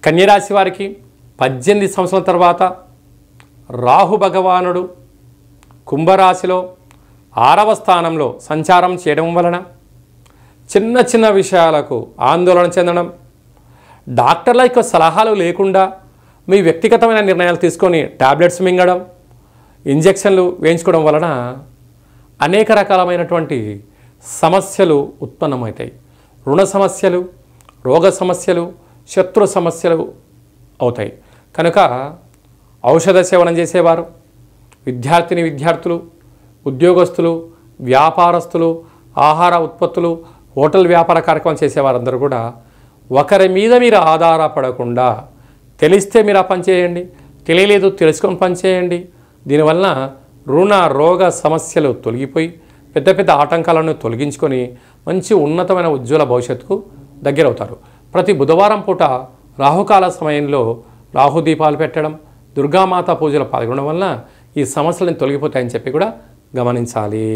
కన్యరాశి వారికి 18 సంవత్సరాల తర్వాత రాహు భగవానుడు కుంభరాశిలో 6వ స్థానంలో సంచారం చేయడం వలన చిన్న చిన్న విషయాలకు ఆందోళన చెందడం, డాక్టర్ల యొక్క సలహాలు లేకుండా మీ వ్యక్తిగతమైన నిర్ణయాలు తీసుకొని టాబ్లెట్స్ మింగడం, ఇంజెక్షన్లు వేయించుకోవడం వలన అనేక రకాలమైనటువంటి సమస్యలు ఉత్పన్నమవుతాయి. రుణ సమస్యలు, రోగ సమస్యలు, శత్రు సమస్యలు అవుతాయి. కనుక ఔషధ సేవనం చేసేవారు, విద్యార్థులు, ఉద్యోగస్తులు, వ్యాపారస్తులు, ఆహార ఉత్పత్తులు, హోటల్ వ్యాపార కార్యక్రమం చేసేవారందరూ కూడా ఒకరి మీద మీరు ఆధారపడకుండా తెలిస్తే మీరు ఆ పని చేయండి, తెలియలేదు తెలుసుకొని పని చేయండి. దీనివలన రుణ రోగ సమస్యలు తొలగిపోయి పెద్ద పెద్ద ఆటంకాలను తొలగించుకొని మంచి ఉన్నతమైన ఉజ్వల భవిష్యత్తుకు దగ్గరవుతారు. ప్రతి బుధవారం పూట రాహుకాల సమయంలో రాహుదీపాలు పెట్టడం, దుర్గామాత పూజలు పాల్గొనడం వలన ఈ సమస్యలను తొలగిపోతాయని చెప్పి కూడా గమనించాలి.